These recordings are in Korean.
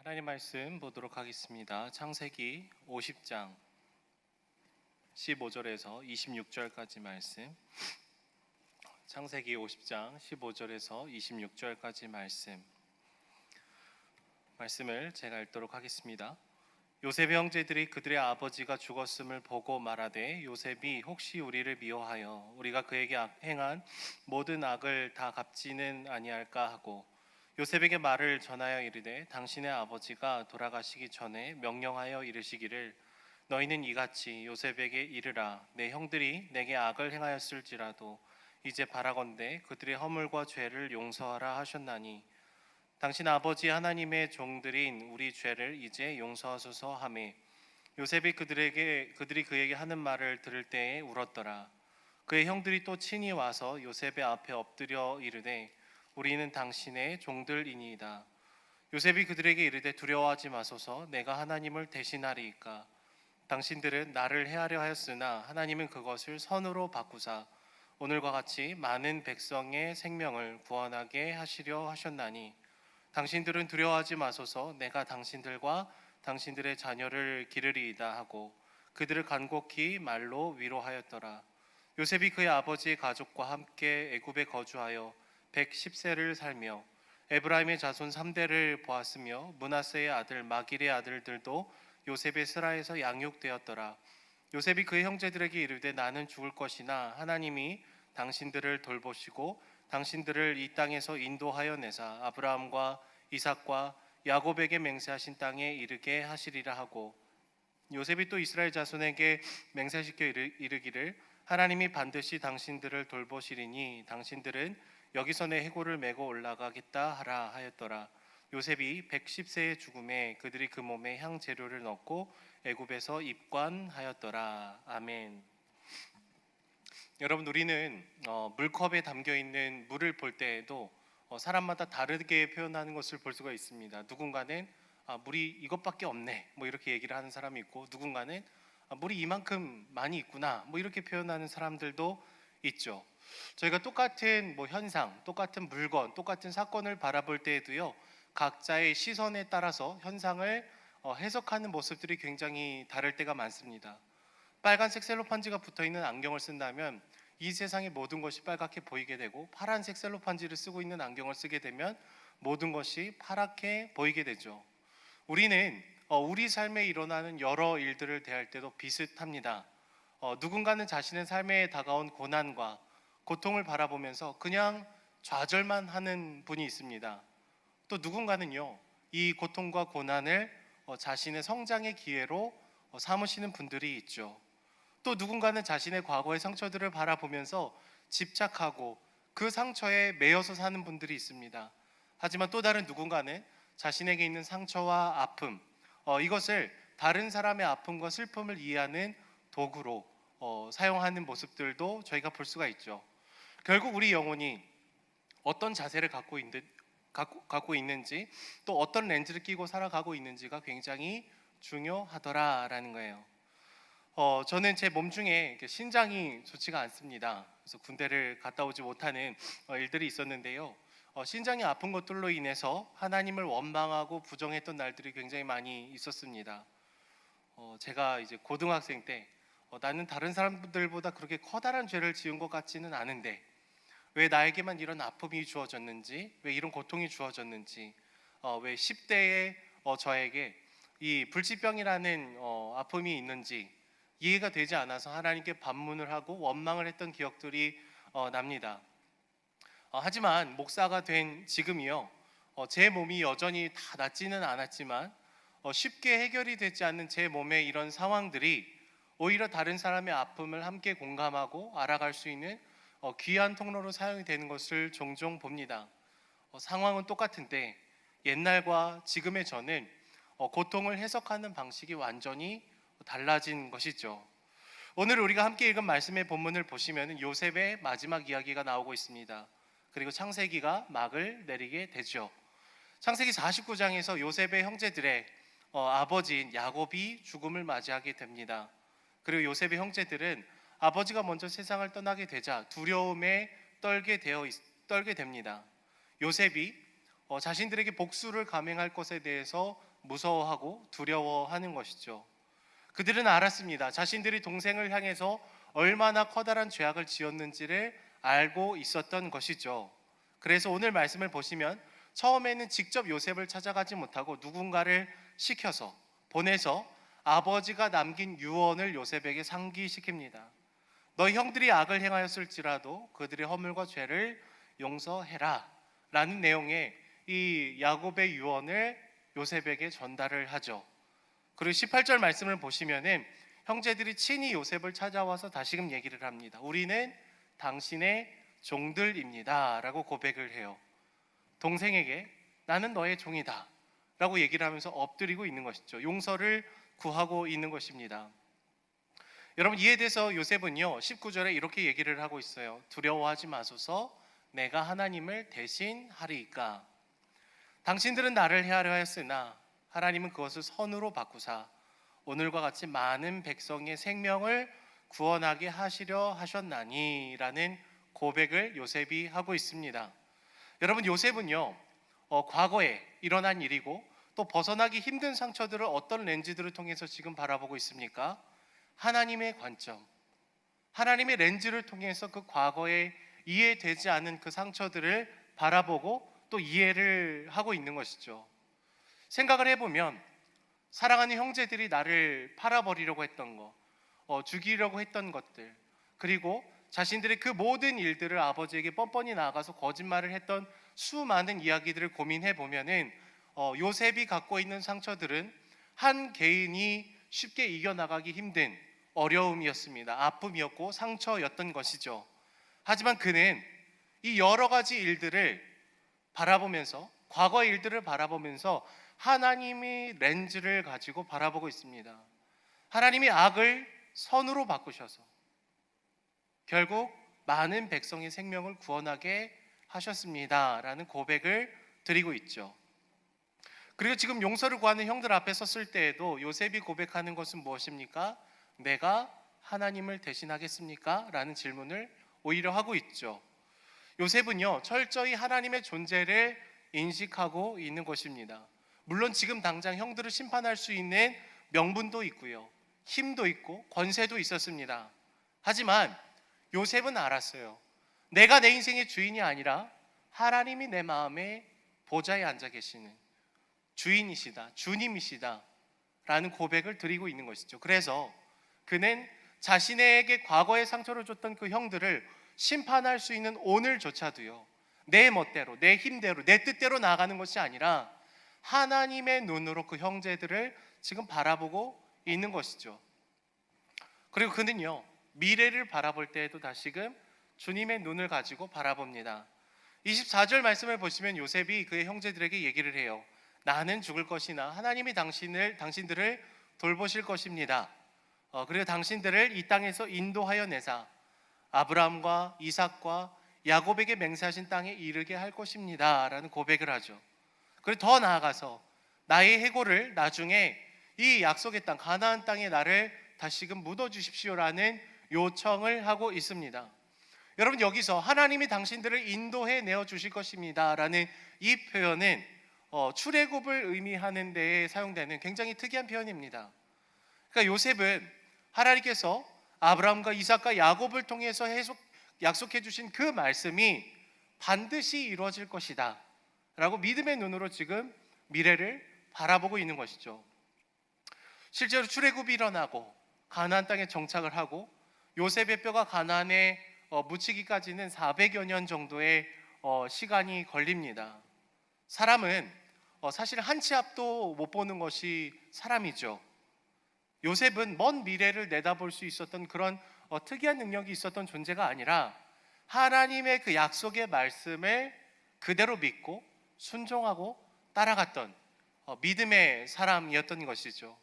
하나님 말씀 보도록 하겠습니다. 창세기 50장 15절에서 26절까지 말씀. 창세기 50장 15절에서 26절까지 말씀을 제가 읽도록 하겠습니다. 요셉의 형제들이 그들의 아버지가 죽었음을 보고 말하되 요셉이 혹시 우리를 미워하여 우리가 그에게 행한 모든 악을 다 갚지는 아니할까 하고 요셉에게 말을 전하여 이르되 당신의 아버지가 돌아가시기 전에 명령하여 이르시기를 너희는 이같이 요셉에게 이르라 내 형들이 내게 악을 행하였을지라도 이제 바라건대 그들의 허물과 죄를 용서하라 하셨나니 당신 아버지 하나님의 종들인 우리 죄를 이제 용서하소서 하매 요셉이 그들이 그에게 하는 말을 들을 때에 울었더라. 그의 형들이 또 친히 와서 요셉의 앞에 엎드려 이르되 우리는 당신의 종들이니이다. 요셉이 그들에게 이르되 두려워하지 마소서 내가 하나님을 대신하리이까 당신들은 나를 해하려 하였으나 하나님은 그것을 선으로 바꾸사 오늘과 같이 많은 백성의 생명을 구원하게 하시려 하셨나니 당신들은 두려워하지 마소서 내가 당신들과 당신들의 자녀를 기르리이다 하고 그들을 간곡히 말로 위로하였더라. 요셉이 그의 아버지의 가족과 함께 애굽에 거주하여 110세를 살며 에브라임의 자손 3대를 보았으며 므낫세의 아들 마길의 아들들도 요셉의 스라에서 양육되었더라. 요셉이 그의 형제들에게 이르되 나는 죽을 것이나 하나님이 당신들을 돌보시고 당신들을 이 땅에서 인도하여 내사 아브라함과 이삭과 야곱에게 맹세하신 땅에 이르게 하시리라 하고 요셉이 또 이스라엘 자손에게 맹세시켜 이르기를 하나님이 반드시 당신들을 돌보시리니 당신들은 여기서 내 해골을 메고 올라가겠다 하라 하였더라. 요셉이 110세의 죽음에 그들이 그 몸에 향 재료를 넣고 애굽에서 입관하였더라. 아멘. 여러분 우리는 물컵에 담겨 있는 물을 볼 때에도 사람마다 다르게 표현하는 것을 볼 수가 있습니다. 누군가는 물이 이것밖에 없네 뭐 이렇게 얘기를 하는 사람이 있고 누군가는 물이 이만큼 많이 있구나 뭐 이렇게 표현하는 사람들도 있죠. 저희가 똑같은 현상, 똑같은 물건, 똑같은 사건을 바라볼 때에도요 각자의 시선에 따라서 현상을 해석하는 모습들이 굉장히 다를 때가 많습니다. 빨간색 셀로판지가 붙어있는 안경을 쓴다면 이 세상의 모든 것이 빨갛게 보이게 되고 파란색 셀로판지를 쓰고 있는 안경을 쓰게 되면 모든 것이 파랗게 보이게 되죠. 우리는 우리 삶에 일어나는 여러 일들을 대할 때도 비슷합니다. 누군가는 자신의 삶에 다가온 고난과 고통을 바라보면서 그냥 좌절만 하는 분이 있습니다. 또 누군가는요 이 고통과 고난을 자신의 성장의 기회로 삼으시는 분들이 있죠. 또 누군가는 자신의 과거의 상처들을 바라보면서 집착하고 그 상처에 매여서 사는 분들이 있습니다. 하지만 또 다른 누군가는 자신에게 있는 상처와 아픔, 이것을 다른 사람의 아픔과 슬픔을 이해하는 도구로 사용하는 모습들도 저희가 볼 수가 있죠. 결국 우리 영혼이 어떤 자세를 갖고 있는지 또 어떤 렌즈를 끼고 살아가고 있는지가 굉장히 중요하더라라는 거예요. 저는 제 몸 중에 신장이 좋지가 않습니다. 그래서 군대를 갔다 오지 못하는 일들이 있었는데요. 신장이 아픈 것들로 인해서 하나님을 원망하고 부정했던 날들이 굉장히 많이 있었습니다. 제가 이제 고등학생 때 나는 다른 사람들보다 그렇게 커다란 죄를 지은 것 같지는 않은데 왜 나에게만 이런 아픔이 주어졌는지, 왜 이런 고통이 주어졌는지, 왜 10대의 저에게 이 불치병이라는 아픔이 있는지 이해가 되지 않아서 하나님께 반문을 하고 원망을 했던 기억들이 납니다. 하지만 목사가 된 지금이요 제 몸이 여전히 다 낫지는 않았지만 쉽게 해결이 되지 않는 제 몸의 이런 상황들이 오히려 다른 사람의 아픔을 함께 공감하고 알아갈 수 있는 귀한 통로로 사용이 되는 것을 종종 봅니다. 상황은 똑같은데 옛날과 지금의 저는 고통을 해석하는 방식이 완전히 달라진 것이죠. 오늘 우리가 함께 읽은 말씀의 본문을 보시면 요셉의 마지막 이야기가 나오고 있습니다. 그리고 창세기가 막을 내리게 되죠. 창세기 49장에서 요셉의 형제들의 아버지인 야곱이 죽음을 맞이하게 됩니다. 그리고 요셉의 형제들은 아버지가 먼저 세상을 떠나게 되자 두려움에 떨게 됩니다. 요셉이 자신들에게 복수를 감행할 것에 대해서 무서워하고 두려워하는 것이죠. 그들은 알았습니다. 자신들이 동생을 향해서 얼마나 커다란 죄악을 지었는지를 알고 있었던 것이죠. 그래서 오늘 말씀을 보시면 처음에는 직접 요셉을 찾아가지 못하고 누군가를 시켜서 보내서 아버지가 남긴 유언을 요셉에게 상기시킵니다. 너희 형들이 악을 행하였을지라도 그들의 허물과 죄를 용서해라 라는 내용의 이 야곱의 유언을 요셉에게 전달을 하죠. 그리고 18절 말씀을 보시면은 형제들이 친히 요셉을 찾아와서 다시금 얘기를 합니다. 우리는 당신의 종들입니다 라고 고백을 해요. 동생에게 나는 너의 종이다 라고 얘기를 하면서 엎드리고 있는 것이죠. 용서를 구하고 있는 것입니다. 여러분, 이에 대해서 요셉은요 19절에 이렇게 얘기를 하고 있어요. 두려워하지 마소서, 내가 하나님을 대신하리이까. 당신들은 나를 해하려 하였으나 하나님은 그것을 선으로 바꾸사 오늘과 같이 많은 백성의 생명을 구원하게 하시려 하셨나니 라는 고백을 요셉이 하고 있습니다. 여러분, 요셉은요 과거에 일어난 일이고 또 벗어나기 힘든 상처들을 어떤 렌즈들을 통해서 지금 바라보고 있습니까? 하나님의 관점, 하나님의 렌즈를 통해서 그 과거에 이해되지 않은 그 상처들을 바라보고 또 이해를 하고 있는 것이죠. 생각을 해보면 사랑하는 형제들이 나를 팔아버리려고 했던 거, 죽이려고 했던 것들, 그리고 자신들의 그 모든 일들을 아버지에게 뻔뻔히 나아가서 거짓말을 했던 수많은 이야기들을 고민해 보면은 요셉이 갖고 있는 상처들은 한 개인이 쉽게 이겨나가기 힘든 어려움이었습니다. 아픔이었고 상처였던 것이죠. 하지만 그는 이 여러 가지 일들을 바라보면서, 과거의 일들을 바라보면서 하나님의 렌즈를 가지고 바라보고 있습니다. 하나님이 악을 선으로 바꾸셔서 결국 많은 백성의 생명을 구원하게 하셨습니다 라는 고백을 드리고 있죠. 그리고 지금 용서를 구하는 형들 앞에 섰을 때에도 요셉이 고백하는 것은 무엇입니까? 내가 하나님을 대신하겠습니까? 라는 질문을 오히려 하고 있죠. 요셉은요 철저히 하나님의 존재를 인식하고 있는 것입니다. 물론 지금 당장 형들을 심판할 수 있는 명분도 있고요, 힘도 있고 권세도 있었습니다. 하지만 요셉은 알았어요. 내가 내 인생의 주인이 아니라 하나님이 내 마음에 보좌에 앉아 계시는 주인이시다, 주님이시다 라는 고백을 드리고 있는 것이죠. 그래서 그는 자신에게 과거의 상처를 줬던 그 형들을 심판할 수 있는 오늘조차도요 내 멋대로, 내 힘대로, 내 뜻대로 나아가는 것이 아니라 하나님의 눈으로 그 형제들을 지금 바라보고 있는 것이죠. 그리고 그는요 미래를 바라볼 때에도 다시금 주님의 눈을 가지고 바라봅니다. 24절 말씀을 보시면 요셉이 그의 형제들에게 얘기를 해요. 나는 죽을 것이나 하나님이 당신들을 돌보실 것입니다. 그리고 당신들을 이 땅에서 인도하여 내사 아브라함과 이삭과 야곱에게 맹세하신 땅에 이르게 할 것입니다 라는 고백을 하죠. 그리고 더 나아가서 나의 해골을 나중에 이 약속의 땅 가나안 땅에 나를 다시금 묻어주십시오라는 요청을 하고 있습니다. 여러분, 여기서 하나님이 당신들을 인도해 내어 주실 것입니다 라는 이 표현은 출애굽을 의미하는 데에 사용되는 굉장히 특이한 표현입니다. 그러니까 요셉은 하나님께서 아브라함과 이삭과 야곱을 통해서 약속해 주신 그 말씀이 반드시 이루어질 것이다 라고 믿음의 눈으로 지금 미래를 바라보고 있는 것이죠. 실제로 출애굽이 일어나고 가나안 땅에 정착을 하고 요셉의 뼈가 가나안에 묻히기까지는 400여 년 정도의 시간이 걸립니다. 사람은 사실 한 치 앞도 못 보는 것이 사람이죠. 요셉은 먼 미래를 내다볼 수 있었던 그런 특이한 능력이 있었던 존재가 아니라 하나님의 그 약속의 말씀을 그대로 믿고 순종하고 따라갔던 믿음의 사람이었던 것이죠.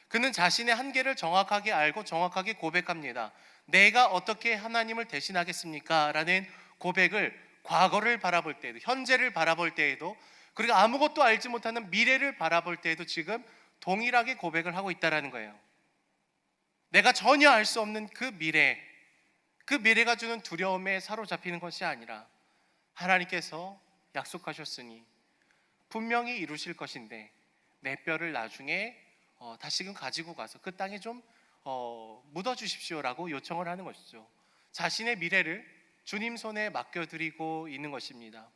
그는 자신의 한계를 정확하게 알고 정확하게 고백합니다. 내가 어떻게 하나님을 대신하겠습니까? 라는 고백을 과거를 바라볼 때에도, 현재를 바라볼 때에도, 그리고 아무것도 알지 못하는 미래를 바라볼 때에도 지금 동일하게 고백을 하고 있다는 거예요. 내가 전혀 알 수 없는 그 미래가 주는 두려움에 사로잡히는 것이 아니라 하나님께서 약속하셨으니 분명히 이루실 것인데 내 뼈를 나중에 다시금 가지고 가서 그 땅에 좀 묻어 주십시오라고 요청을 하는 것이죠. 자신의 미래를 주님 손에 맡겨드리고 있는 것입니다.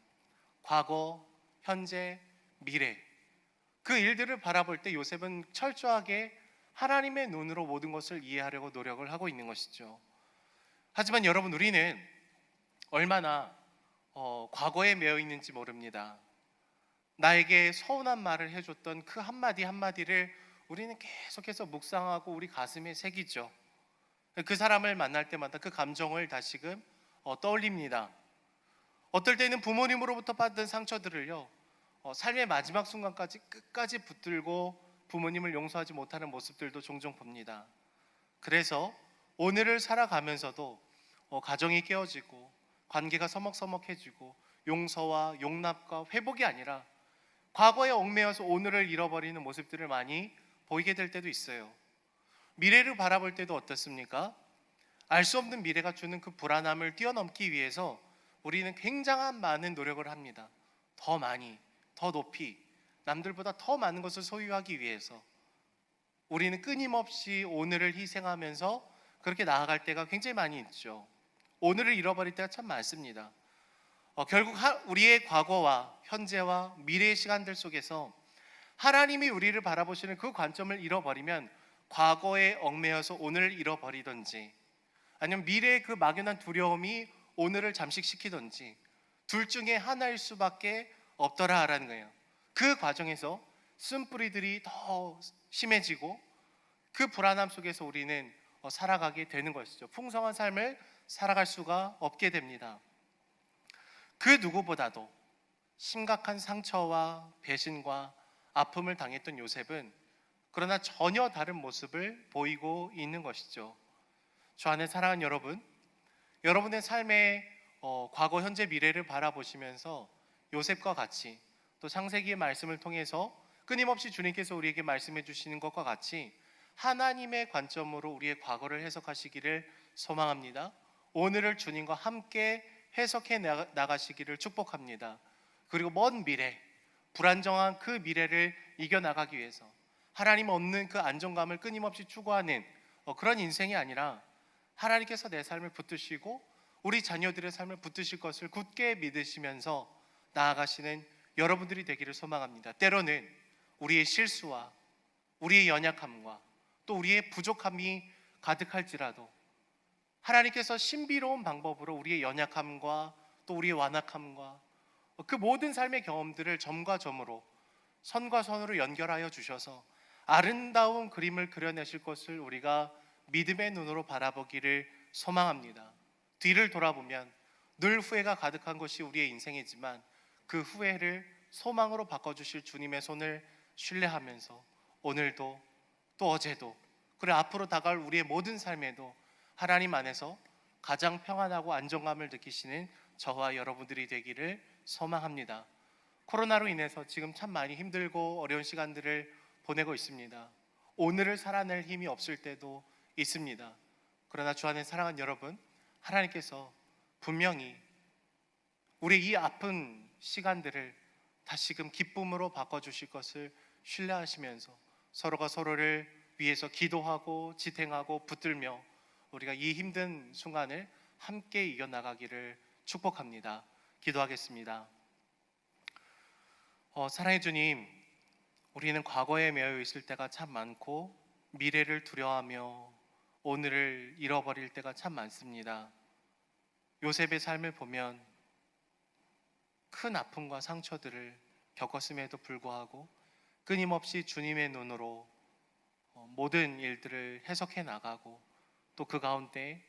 과거, 현재, 미래, 그 일들을 바라볼 때 요셉은 철저하게 하나님의 눈으로 모든 것을 이해하려고 노력을 하고 있는 것이죠. 하지만 여러분, 우리는 얼마나 과거에 매여 있는지 모릅니다. 나에게 서운한 말을 해줬던 그 한마디 한마디를 우리는 계속해서 묵상하고 우리 가슴에 새기죠. 그 사람을 만날 때마다 그 감정을 다시금 떠올립니다. 어떨 때는 부모님으로부터 받은 상처들을요, 삶의 마지막 순간까지 끝까지 붙들고 부모님을 용서하지 못하는 모습들도 종종 봅니다. 그래서 오늘을 살아가면서도 가정이 깨어지고 관계가 서먹서먹해지고 용서와 용납과 회복이 아니라 과거에 얽매여서 오늘을 잃어버리는 모습들을 많이 보이게 될 때도 있어요. 미래를 바라볼 때도 어떻습니까? 알 수 없는 미래가 주는 그 불안함을 뛰어넘기 위해서 우리는 굉장한 많은 노력을 합니다. 더 많이, 더 높이, 남들보다 더 많은 것을 소유하기 위해서 우리는 끊임없이 오늘을 희생하면서 그렇게 나아갈 때가 굉장히 많이 있죠. 오늘을 잃어버릴 때가 참 많습니다. 결국 우리의 과거와 현재와 미래의 시간들 속에서 하나님이 우리를 바라보시는 그 관점을 잃어버리면 과거에 얽매여서 오늘을 잃어버리든지, 아니면 미래의 그 막연한 두려움이 오늘을 잠식시키든지, 둘 중에 하나일 수밖에 없더라라는 거예요. 그 과정에서 쓴뿌리들이 더 심해지고 그 불안함 속에서 우리는 살아가게 되는 것이죠. 풍성한 삶을 살아갈 수가 없게 됩니다. 그 누구보다도 심각한 상처와 배신과 아픔을 당했던 요셉은 그러나 전혀 다른 모습을 보이고 있는 것이죠. 저 안에 사랑하는 여러분, 여러분의 삶의 과거, 현재, 미래를 바라보시면서 요셉과 같이, 또 창세기의 말씀을 통해서 끊임없이 주님께서 우리에게 말씀해 주시는 것과 같이 하나님의 관점으로 우리의 과거를 해석하시기를 소망합니다. 오늘을 주님과 함께 해석해 나가시기를 축복합니다. 그리고 먼 미래, 불안정한 그 미래를 이겨나가기 위해서 하나님 없는 그 안정감을 끊임없이 추구하는 그런 인생이 아니라 하나님께서 내 삶을 붙드시고 우리 자녀들의 삶을 붙드실 것을 굳게 믿으시면서 나아가시는 여러분들이 되기를 소망합니다. 때로는 우리의 실수와 우리의 연약함과 또 우리의 부족함이 가득할지라도 하나님께서 신비로운 방법으로 우리의 연약함과 또 우리의 완악함과 그 모든 삶의 경험들을 점과 점으로, 선과 선으로 연결하여 주셔서 아름다운 그림을 그려내실 것을 우리가 믿음의 눈으로 바라보기를 소망합니다. 뒤를 돌아보면 늘 후회가 가득한 것이 우리의 인생이지만 그 후회를 소망으로 바꿔주실 주님의 손을 신뢰하면서 오늘도 또 어제도 그리고 앞으로 다가올 우리의 모든 삶에도 하나님 안에서 가장 평안하고 안정감을 느끼시는 저와 여러분들이 되기를 소망합니다. 코로나로 인해서 지금 참 많이 힘들고 어려운 시간들을 보내고 있습니다. 오늘을 살아낼 힘이 없을 때도 있습니다. 그러나 주 안에 사랑하는 여러분, 하나님께서 분명히 우리 이 아픈 시간들을 다시금 기쁨으로 바꿔주실 것을 신뢰하시면서 서로가 서로를 위해서 기도하고 지탱하고 붙들며 우리가 이 힘든 순간을 함께 이겨나가기를 축복합니다. 기도하겠습니다. 사랑해 주님, 우리는 과거에 매여 있을 때가 참 많고 미래를 두려워하며 오늘을 잃어버릴 때가 참 많습니다. 요셉의 삶을 보면 큰 아픔과 상처들을 겪었음에도 불구하고 끊임없이 주님의 눈으로 모든 일들을 해석해 나가고 또 그 가운데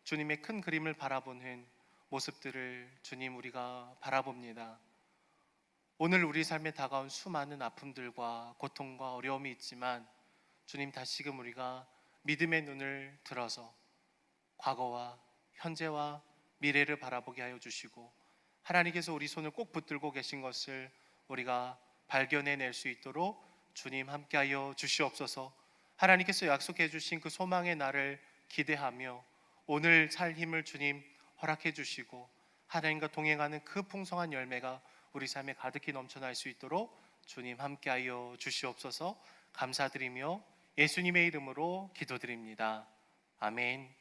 주님의 큰 그림을 바라보는 모습들을 주님 우리가 바라봅니다. 오늘 우리 삶에 다가온 수많은 아픔들과 고통과 어려움이 있지만 주님 다시금 우리가 믿음의 눈을 들어서 과거와 현재와 미래를 바라보게 하여 주시고 하나님께서 우리 손을 꼭 붙들고 계신 것을 우리가 발견해낼 수 있도록 주님 함께하여 주시옵소서. 하나님께서 약속해 주신 그 소망의 날을 기대하며 오늘 살 힘을 주님 허락해 주시고 하나님과 동행하는 그 풍성한 열매가 우리 삶에 가득히 넘쳐날 수 있도록 주님 함께하여 주시옵소서. 감사드리며 예수님의 이름으로 기도드립니다. 아멘.